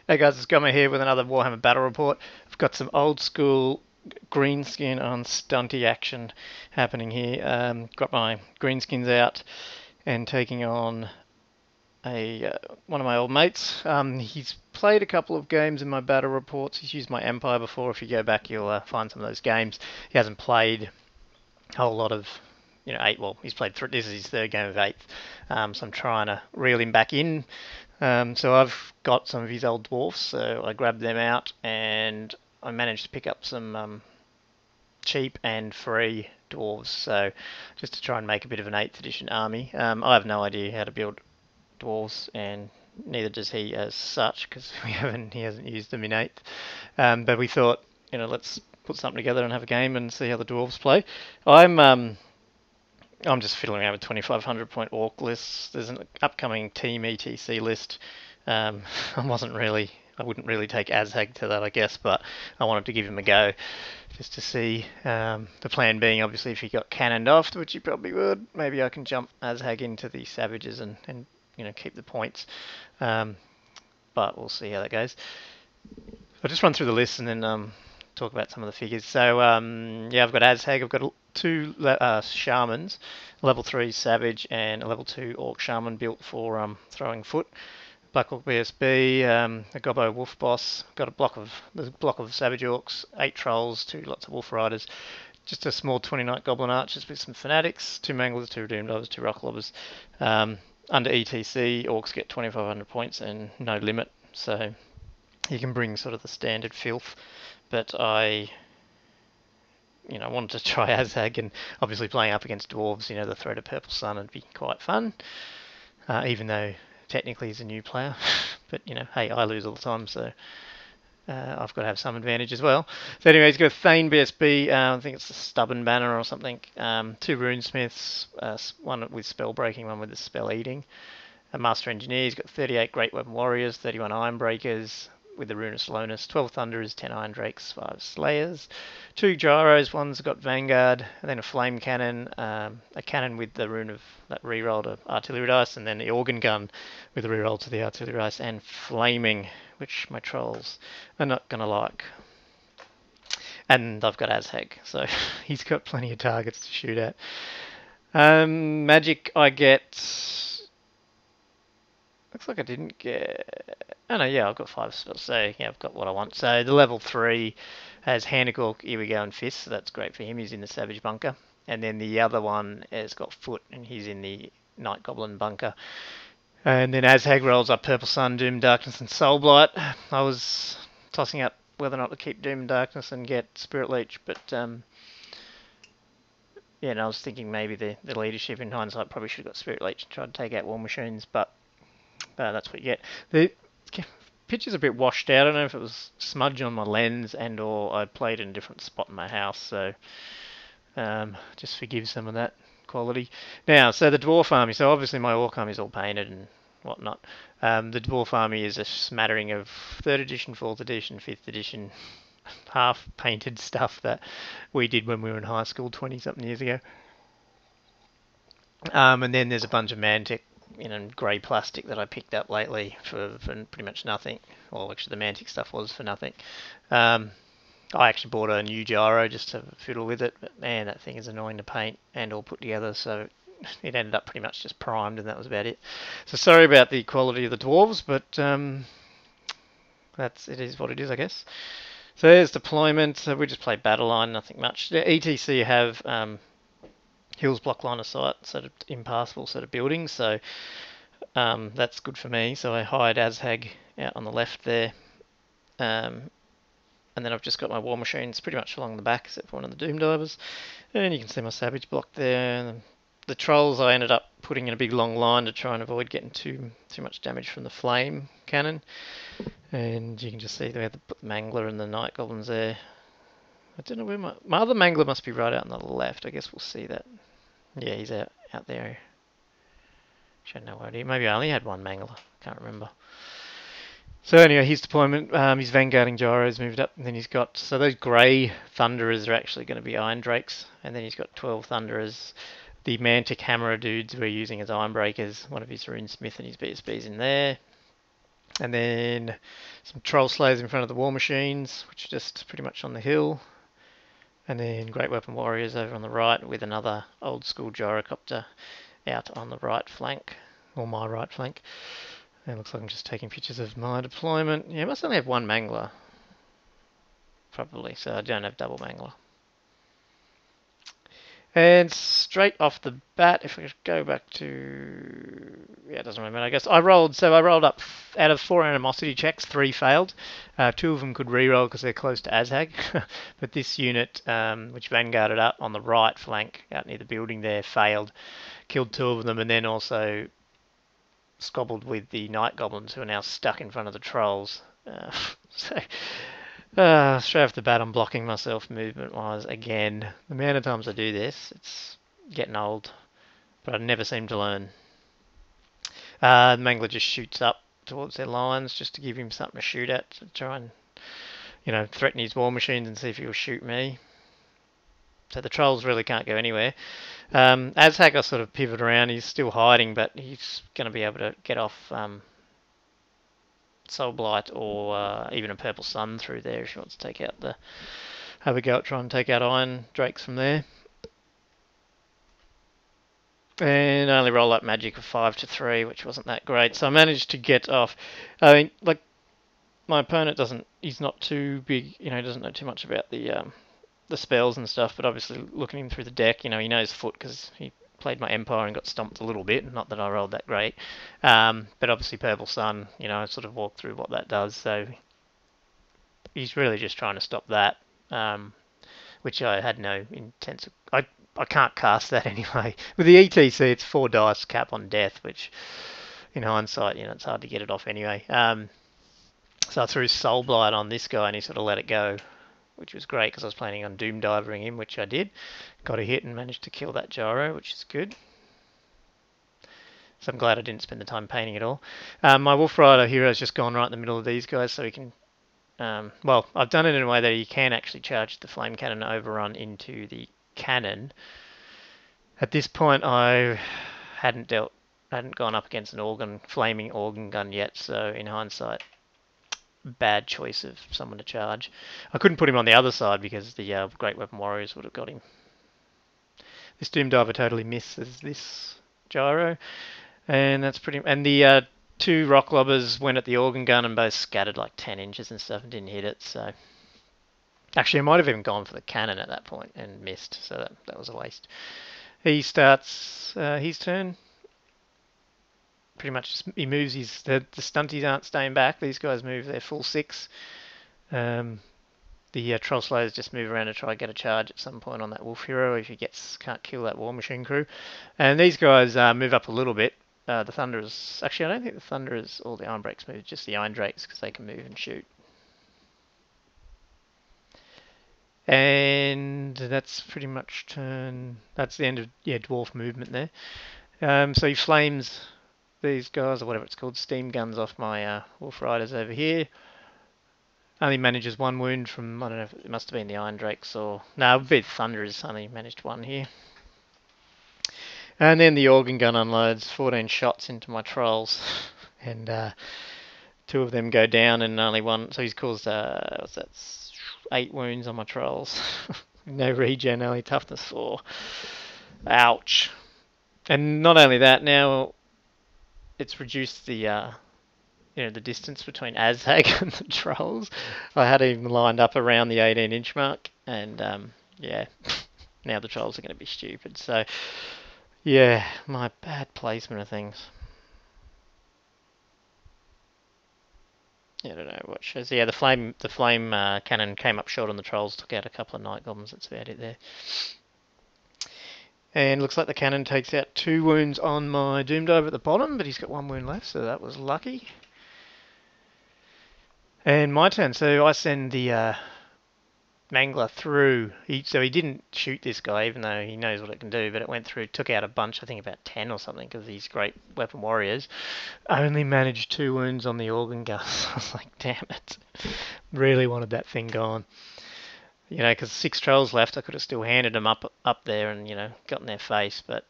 Hey guys, it's Gummer here with another Warhammer Battle Report. I've got some old school greenskin on stunty action happening here. Got my greenskins out and taking on a one of my old mates. He's played a couple of games in my battle reports. He's used my Empire before. If you go back, you'll find some of those games. He hasn't played a whole lot of, eight. Well, he's played three. This is his third game of eighth. So I'm trying to reel him back in. So I've got some of his old dwarfs, so I grabbed them out and I managed to pick up some cheap and free dwarves. So just to try and make a bit of an 8th edition army. I have no idea how to build dwarves, and neither does he as such, because he hasn't used them in 8th. But we thought, let's put something together and have a game and see how the dwarves play. I'm just fiddling around with 2,500 point orc lists. There's an upcoming team ETC list. Um, I wouldn't really take Azhag to that, I guess, but I wanted to give him a go just to see. The plan being, obviously, if he got cannoned off, which he probably would, maybe I can jump Azhag into the savages and keep the points. But we'll see how that goes. I'll just run through the list and then talk about some of the figures. So I've got Azhag. I've got two shamans, a level 3 savage and a level 2 orc shaman built for throwing foot. Black Orc BSB, a Gobbo Wolf Boss. Got there's a block of savage orcs, 8 trolls, 2 lots of wolf riders. Just a small 20 knight goblin archers with some fanatics, 2 manglers, 2 doom divers, 2 rock lobbers. Under ETC, orcs get 2,500 points and no limit, so you can bring sort of the standard filth. But I wanted to try Azhag, and obviously playing up against dwarves, the threat of Purple Sun would be quite fun, even though technically he's a new player. But, hey, I lose all the time, so I've got to have some advantage as well. So anyway, he's got a Thane BSB, I think it's a Stubborn Banner or something, 2 Runesmiths, one with Spell Breaking, one with the Spell Eating. A Master Engineer, he's got 38 Great Weapon Warriors, 31 Iron Breakers, with the Rune of Slowness, 12 Thunderers, 10 Iron Drakes, 5 Slayers, 2 Gyros, one's got Vanguard, and then a Flame Cannon, a cannon with the Rune of that reroll to Artillery Dice, and then the Organ Gun with the reroll to the Artillery Dice, and Flaming, which my trolls are not going to like. And I've got Azhag, so he's got plenty of targets to shoot at. Magic, I get... Looks like I didn't get... Oh no, yeah, I've got 5 spells, so yeah, I've got what I want. So the level 3 has Handicork, Here We Go, and Fist, so that's great for him. He's in the Savage Bunker. And then the other one has got Foot, and he's in the Night Goblin Bunker. And then Azhag rolls up Purple Sun, Doom, Darkness, and Soulblight. I was tossing up whether or not to keep Doom and Darkness and get Spirit Leech, but and I was thinking maybe the leadership in hindsight probably should have got Spirit Leech and tried to take out War Machines, but that's what you get. The picture's a bit washed out. I don't know if it was smudge on my lens and or I played in a different spot in my house, so just forgive some of that quality. Now, so the Dwarf Army. So obviously my Orc Army is all painted and whatnot. The Dwarf Army is a smattering of 3rd edition, 4th edition, 5th edition, half painted stuff that we did when we were in high school 20-something years ago. And then there's a bunch of Mantic grey plastic that I picked up lately for pretty much nothing. Well, actually, the Mantic stuff was for nothing. I actually bought a new gyro just to fiddle with it, but man, that thing is annoying to paint and all put together, so it ended up pretty much just primed, and that was about it. So sorry about the quality of the dwarves, but it is what it is, I guess. So there's deployment. So we just play battle line, nothing much. The ETC have hills block line of sight, sort of impassable sort of buildings, so that's good for me. So I hired Azhag out on the left there, and then I've just got my war machines pretty much along the back, except for one of the doom divers, and you can see my savage block there. And the trolls I ended up putting in a big long line to try and avoid getting too much damage from the flame cannon, and you can just see they had the mangler and the night goblins there. I don't know where my other mangler must be right out on the left. I guess we'll see that. Yeah, he's out there. Actually, I have no idea. Maybe I only had one mangler. Can't remember. So anyway, his deployment, he's vanguarding gyros, moved up, and then he's got... So those grey thunderers are actually going to be iron drakes, and then he's got 12 thunderers. The Mantic Hammerer dudes we're using as iron breakers. One of his Runesmith and his BSB's in there. And then some Troll Slayers in front of the War Machines, which are just pretty much on the hill. And then Great Weapon Warriors over on the right with another old school gyrocopter out on the right flank, or my right flank. And it looks like I'm just taking pictures of my deployment. Yeah, I must only have one mangler, probably, so I don't have double mangler. And straight off the bat, if I go back to... Yeah, it doesn't really matter, I guess. I rolled up, out of 4 animosity checks, 3 failed. 2 of them could re-roll because they're close to Azhag. But this unit, which vanguarded up on the right flank, out near the building there, failed. Killed 2 of them, and then also squabbled with the Night Goblins, who are now stuck in front of the Trolls. So... straight off the bat, I'm blocking myself movement-wise again. The amount of times I do this, it's getting old, but I never seem to learn. The Mangler just shoots up towards their lines just to give him something to shoot at, to try and, threaten his war machines and see if he'll shoot me. So the Trolls really can't go anywhere. Azhag I sort of pivot around. He's still hiding, but he's going to be able to get off... Soul Blight or even a Purple Sun through there if she wants to have a go at trying to take out Iron Drakes from there. And I only roll up magic of 5 to 3, which wasn't that great. So I managed to get off. I mean, like, my opponent he's not too big, doesn't know too much about the spells and stuff, but obviously looking him through the deck, he knows foot because he played my Empire and got stomped a little bit. Not that I rolled that great. But obviously Purple Sun, I sort of walked through what that does. So he's really just trying to stop that, which I had no intent. I can't cast that anyway. With the ETC, it's 4 dice cap on death, which in hindsight, it's hard to get it off anyway. So I threw Soul Blight on this guy and he sort of let it go, which was great because I was planning on Doom Divering him, which I did. Got a hit and managed to kill that gyro, which is good. So I'm glad I didn't spend the time painting it all. My Wolf Rider hero has just gone right in the middle of these guys, so he can... well, I've done it in a way that he can actually charge the Flame Cannon overrun into the cannon. At this point, I hadn't gone up against an flaming organ gun yet, so in hindsight, bad choice of someone to charge. I couldn't put him on the other side because the Great Weapon Warriors would have got him. This Doom Diver totally misses this gyro, and that's pretty. And the 2 rock lobbers went at the organ gun and both scattered like 10 inches and stuff and didn't hit it. So actually, I might have even gone for the cannon at that point and missed. So that was a waste. He starts his turn. Pretty much, he moves the stunties aren't staying back. These guys move their full 6. The Troll Slayers just move around to try and get a charge at some point on that Wolf Hero if he can't kill that War Machine crew. And these guys move up a little bit. The Thunderers... Actually, I don't think the Thunderers or the Iron Drakes move, just the Iron Drakes because they can move and shoot. And that's pretty much turn... That's the end of Dwarf movement there. So he flames these guys, or whatever it's called, steam guns off my Wolf Riders over here. Only manages 1 wound from, I don't know, it must have been the Iron Drakes or... No, it would be the Thunderers, only managed 1 here. And then the organ gun unloads 14 shots into my Trolls. And 2 of them go down and only 1... So he's caused, 8 wounds on my Trolls. No regen, only toughness 4. Ouch. And not only that, now it's reduced the the distance between Azhag and the Trolls. I had him lined up around the 18-inch mark, and yeah, now the Trolls are going to be stupid. So yeah, my bad placement of things. Yeah, I don't know what shows. Yeah, the flame cannon came up short on the Trolls, took out a couple of Night Goblins. That's about it there. And looks like the cannon takes out 2 wounds on my Doom Diver at the bottom, but he's got 1 wound left, so that was lucky. And my turn. So I send the Mangler through. So he didn't shoot this guy, even though he knows what it can do, but it went through, took out a bunch, I think about 10 or something, because these Great Weapon Warriors. I only managed 2 wounds on the organ gun. I was like, damn it. Really wanted that thing gone. Because 6 Trolls left, I could have still handed them up there and, got in their face, but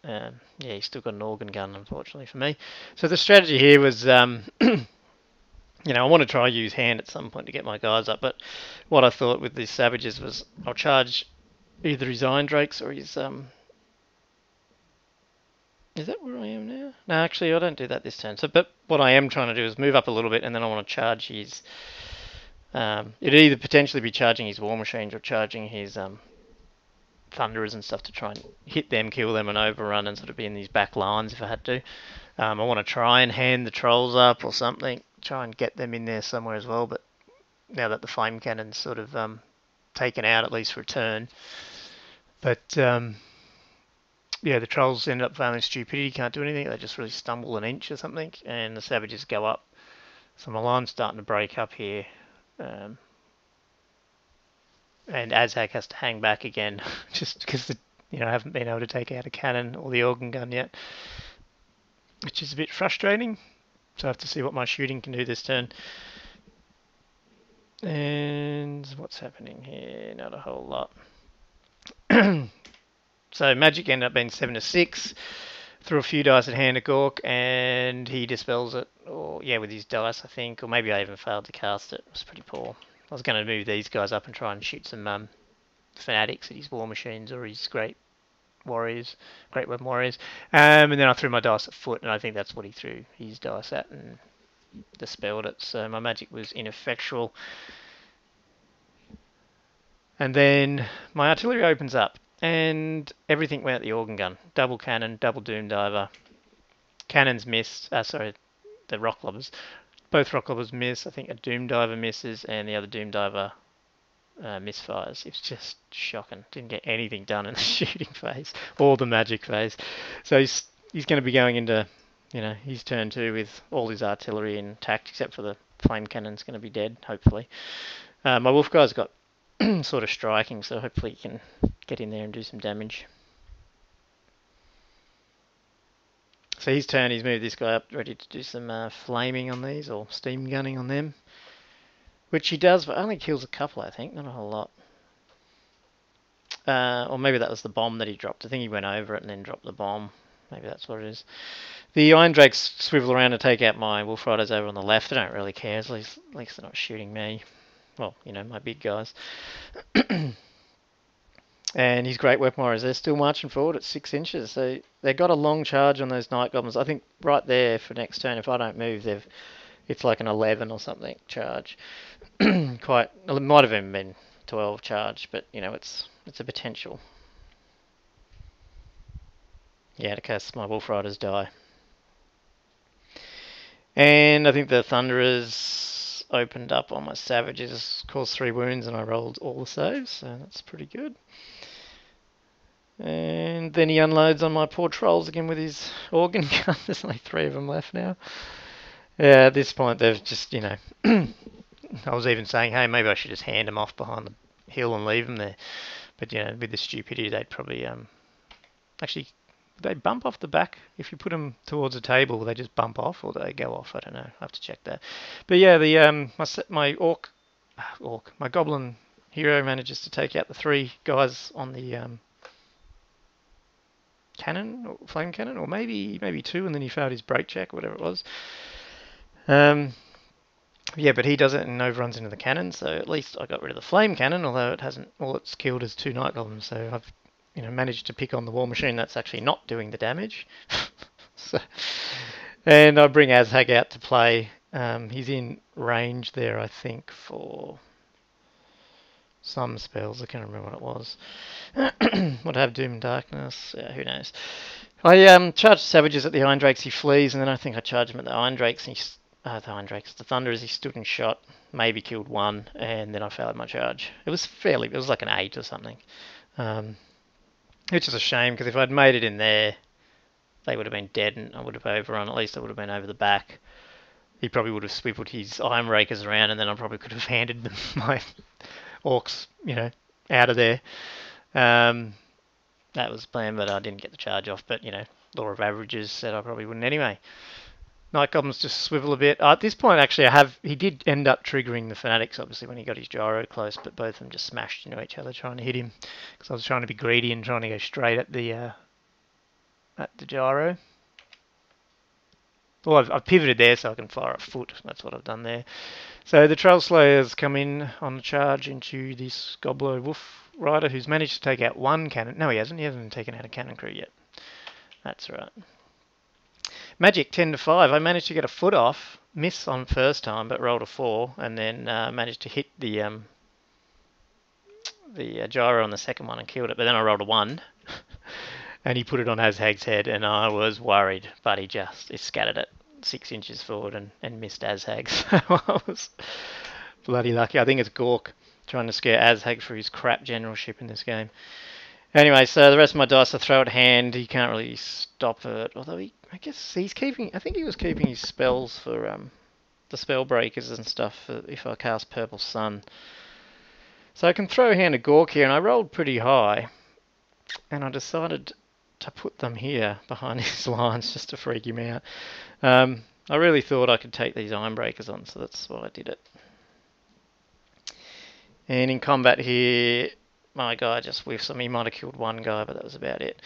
Yeah, he's still got an organ gun, unfortunately for me. So the strategy here was, I want to try use hand at some point to get my guys up, but what I thought with these savages was I'll charge either his Iron Drakes or his Is that where I am now? No, actually, I don't do that this turn. So, but what I am trying to do is move up a little bit, and then I want to charge his. It'd either potentially be charging his War Machines or charging his Thunderers and stuff to try and hit them, kill them, and overrun and sort of be in these back lines if I had to. I want to try and hand the Trolls up or something, try and get them in there somewhere as well. But now that the Flame Cannon's sort of taken out, at least for a turn. But yeah, the Trolls end up failing stupidity, can't do anything. They just really stumble an inch or something, and the Savages go up. So my line's starting to break up here. And Azhag has to hang back again, just because I haven't been able to take out a cannon or the organ gun yet, which is a bit frustrating. So I have to see what my shooting can do this turn. And what's happening here? Not a whole lot. So magic ended up being 7 to 6. Threw a few dice at hand at Gork, and he dispels it. Or yeah, with his dice, I think. Or maybe I even failed to cast it. It was pretty poor. I was going to move these guys up and try and shoot some fanatics at his War Machines or his Great Weapon Warriors. And then I threw my dice at foot, and I think that's what he threw his dice at and dispelled it. So my magic was ineffectual. And then my artillery opens up, and everything went at the organ gun. Double cannon, double doom diver. Cannons missed. The rock lobbers. Both rock lobbers miss. I think a doom diver misses, and the other doom diver misfires. It's just shocking. Didn't get anything done in the shooting phase or the magic phase. So he's going to be going into his turn 2 with all his artillery intact, except for the flame cannon's going to be dead, hopefully. My wolf guy's got sort of striking, so hopefully he can get in there and do some damage. So his turn, he's moved this guy up, ready to do some flaming on these, or steam gunning on them. Which he does, but only kills a couple, I think, not a whole lot. Or maybe that was the bomb that he dropped. I think he went over it and then dropped the bomb. Maybe that's what it is. The Iron Drakes swivel around to take out my Wolf Riders over on the left. I don't really care, at least they're not shooting me. Well, my big guys. And his Great Weapon Warriors, they're still marching forward at 6 inches. So they got a long charge on those Night Goblins. I think right there for next turn, if I don't move, it's like an 11 or something charge. It might have even been 12 charge, but it's a potential. Yeah, to cast my Wolf Riders die. And I think the Thunderers opened up on my Savages, caused 3 wounds, and I rolled all the saves, so that's pretty good. And then he unloads on my poor Trolls again with his organ gun. There's only 3 of them left now. Yeah, at this point they've just, I was even saying, hey, maybe I should just hand them off behind the hill and leave them there. But, with the stupidity, they'd probably... Actually, they bump off the back. If you put them towards a table, will they just bump off or do they go off? I don't know. I have to check that. But yeah, my my Goblin hero manages to take out the 3 guys on the cannon, or flame cannon, or maybe 2, and then he failed his break check, or whatever it was. Yeah, but he does it and overruns into the cannon, so at least I got rid of the flame cannon, although it hasn't. All it's killed is 2 Night Goblins, so I've managed to pick on the War Machine that's actually not doing the damage. And I bring Azhag out to play. He's in range there, I think, for some spells. I can't remember what it was. Would I have Doom and Darkness? Yeah, who knows. I charged Savages at the Iron Drakes, he flees, and then I think I charged him at the Iron Drakes, and the Thunderers, he stood and shot, maybe killed 1, and then I failed my charge. It was like an 8 or something. Which is a shame, because if I'd made it in there, they would have been dead, and I would have overrun. At least I would have been over the back. He probably would have swiveled his Iron Rakers around, and then I probably could have handed them my Orcs, out of there. That was the plan, but I didn't get the charge off. But, law of averages said I probably wouldn't anyway. Night Goblins just swivel a bit. At this point, actually, he did end up triggering the Fanatics, obviously, when he got his gyro close, but both of them just smashed into each other trying to hit him. Because I was trying to be greedy and trying to go straight at the at the gyro. Well, I've pivoted there so I can fire a foot. That's what I've done there. So the Trail Slayers come in on a charge into this Gobbler Wolf Rider who's managed to take out one cannon. No, he hasn't. He hasn't taken out a cannon crew yet. That's right. Magic 10 to 5. I managed to get a foot off. Miss on first time, but rolled a 4, and then managed to hit the gyro on the second one and killed it. But then I rolled a 1. And he put it on Azhag's head, and I was worried, but he scattered it 6 inches forward and missed Azhag. So I was bloody lucky. I think it's Gork trying to scare Azhag for his crap generalship in this game. Anyway, so the rest of my dice I throw at hand. He can't really stop it, although I guess he's keeping. I think he was keeping his spells for the spell breakers and stuff if I cast Purple Sun. So I can throw a hand at Gork here, and I rolled pretty high, and I decided to put them here behind his lines just to freak him out. I really thought I could take these Ironbreakers on, so that's why I did it. And in combat here, my guy just whiffs him. He might have killed one guy, but that was about it.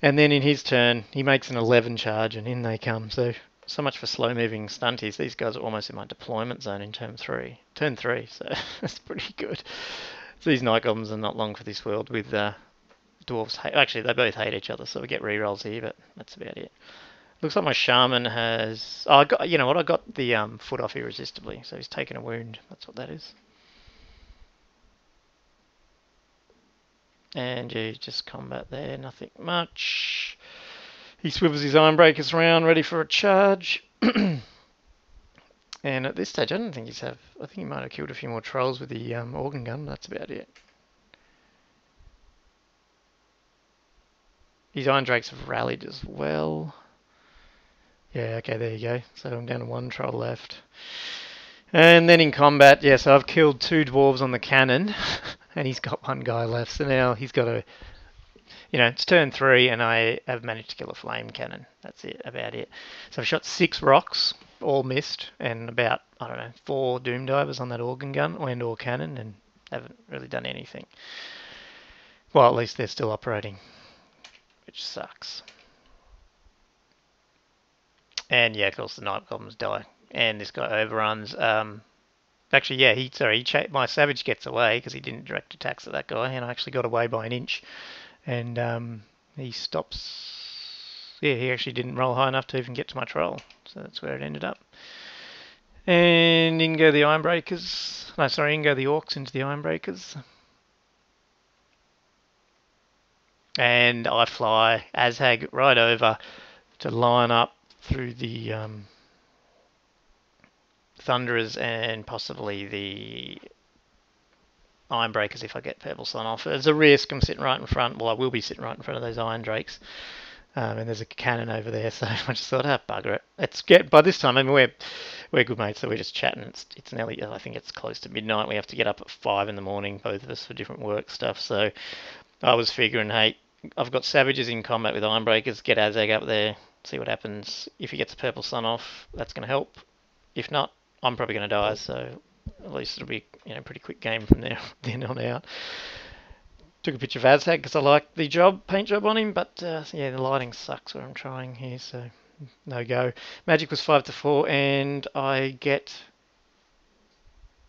And then in his turn, he makes an 11 charge, and in they come. So much for slow-moving stunties. These guys are almost in my deployment zone in turn 3. So that's pretty good. So these Night Goblins are not long for this world with... Dwarves actually, they both hate each other, so we get rerolls here, but that's about it. Looks like my Shaman has... Oh, you know what? I got the foot off irresistibly, so he's taken a wound. That's what that is. And yeah, just combat there, nothing much. He swivels his Ironbreakers around, ready for a charge. And at this stage, I don't think I think he might have killed a few more trolls with the organ gun. That's about it. His Iron Drakes have rallied as well. Yeah, okay, there you go. So I'm down to 1 troll left. And then in combat, yeah, so I've killed 2 dwarves on the cannon, and he's got 1 guy left. So now he's got to, it's turn 3, and I have managed to kill a flame cannon. That's about it. So I've shot 6 rocks, all missed, and about, 4 doom divers on that organ gun or cannon, and haven't really done anything. Well, at least they're still operating, which sucks. And yeah, of course the Night Goblins die. And this guy overruns. Actually, yeah, my Savage gets away because he didn't direct attacks at that guy, and I actually got away by an inch. And he stops. Yeah, he actually didn't roll high enough to even get to my troll, so that's where it ended up. And in go the Ironbreakers. No, sorry, in go the Orcs into the Ironbreakers. And I fly Azhag right over to line up through the Thunderers and possibly the Ironbreakers if I get Purple Sun off. There's a risk I'm sitting right in front. Well, I will be sitting right in front of those Iron Drakes. And there's a cannon over there, so I just thought, bugger it. By this time, I mean, we're good mates, so we're just chatting. It's nearly, I think it's close to midnight. We have to get up at 5 in the morning, both of us, for different work stuff. So I was figuring, hey, I've got Savages in combat with Ironbreakers. Get Azhag up there, see what happens. If he gets the Purple Sun off, that's going to help. If not, I'm probably going to die, so at least it'll be a pretty quick game from there then on out. Took a picture of Azhag because I like the paint job on him, but yeah, the lighting sucks where I'm trying here, so no go. Magic was 5 to 4, and I get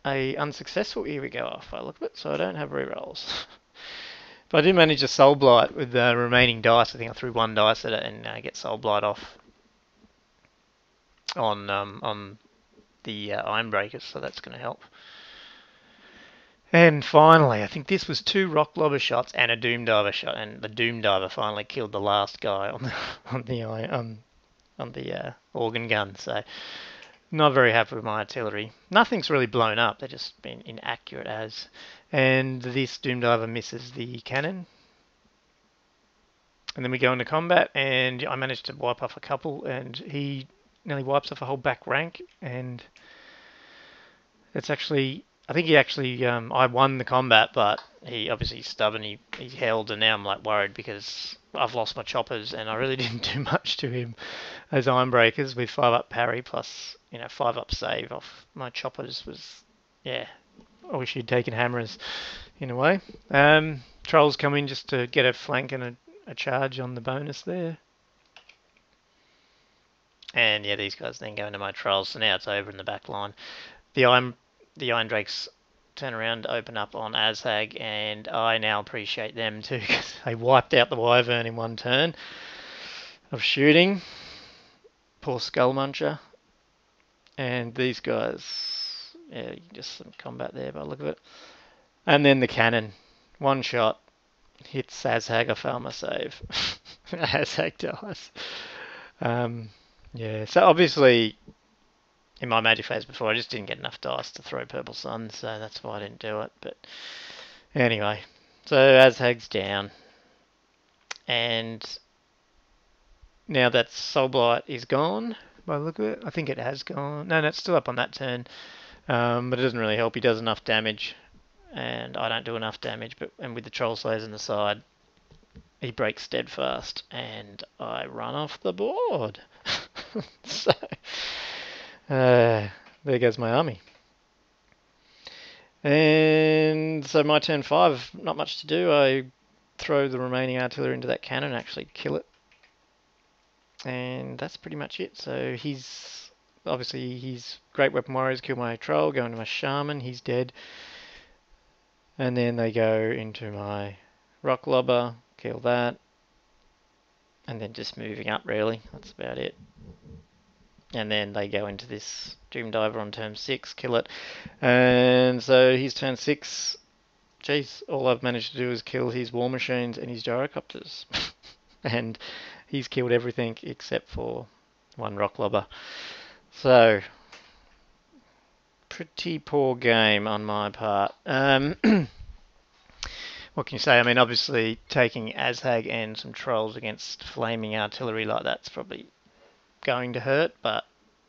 a unsuccessful Here We Go off by the look of it, so I don't have rerolls. But I did manage a Soul Blight with the remaining dice. I think I threw 1 dice at it and get Soul Blight off on the Ironbreakers, so that's going to help. And finally, I think this was 2 Rock Lobber shots and a Doom Diver shot, and the Doom Diver finally killed the last guy on the organ gun. So not very happy with my artillery. Nothing's really blown up; they've just been inaccurate as. And this Doom Diver misses the cannon. And then we go into combat, and I managed to wipe off a couple, and he nearly wipes off a whole back rank, and it's actually... I think he actually, I won the combat, but he obviously stubborn. He held, and now I'm like worried because I've lost my choppers, and I really didn't do much to him. Those Ironbreakers with 5-up parry plus 5-up save off my choppers was, yeah. I wish he'd taken hammers in a way. Trolls come in just to get a flank and a charge on the bonus there. And yeah, these guys then go into my trolls, so now it's over in the back line. The Iron, the Iron Drakes turn around, open up on Azhag, and I now appreciate them too because they wiped out the Wyvern in one turn of shooting. Poor Skull Muncher. And these guys, yeah, just some combat there by the look of it. And then the cannon, one shot, hits Azhag. I fail my save. Azhag dies. Um, yeah, so obviously in my magic phase before, I just didn't get enough dice to throw Purple Sun, so that's why I didn't do it. But anyway, so Azhag's down, and now that Soulblight is gone, by the look of it, I think it has gone. No, it's still up on that turn, but it doesn't really help. He does enough damage, and I don't do enough damage. And with the Troll Slayers on the side, he breaks Steadfast, and I run off the board. So there goes my army. And so my turn 5, not much to do. I throw the remaining artillery into that cannon and actually kill it. And that's pretty much it. So he's Great Weapon Warriors kill my troll, go into my shaman, he's dead. And then they go into my rock lobber, kill that. And then just moving up really, that's about it. And then they go into this Doom Diver on turn 6, kill it. And so he's turn 6. Jeez, all I've managed to do is kill his war machines and his gyrocopters. And he's killed everything except for one rock lobber. So, pretty poor game on my part. What can you say? I mean, obviously, taking Azhag and some trolls against flaming artillery like that's probably going to hurt, but,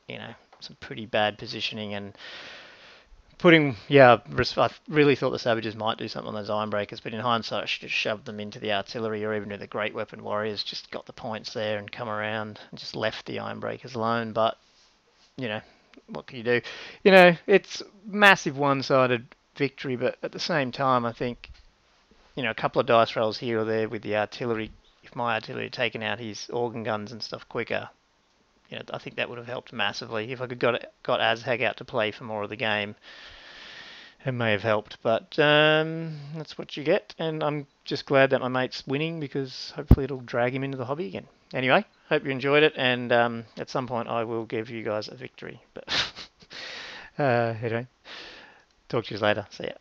you know, some pretty bad positioning and I really thought the Savages might do something on those Iron Breakers, but in hindsight, I should have shoved them into the artillery or even to the Great Weapon Warriors, just got the points there and come around and just left the Iron Breakers alone. But, you know, what can you do? You know, it's massive one-sided victory, but at the same time, I think, you know, a couple of dice rolls here or there with the artillery, if my artillery had taken out his organ guns and stuff quicker, you know, I think that would have helped massively. If I could got Azhag out to play for more of the game, it may have helped, but that's what you get. And I'm just glad that my mate's winning because hopefully it'll drag him into the hobby again. Anyway, hope you enjoyed it, and at some point I will give you guys a victory. But anyway, talk to you later. See ya.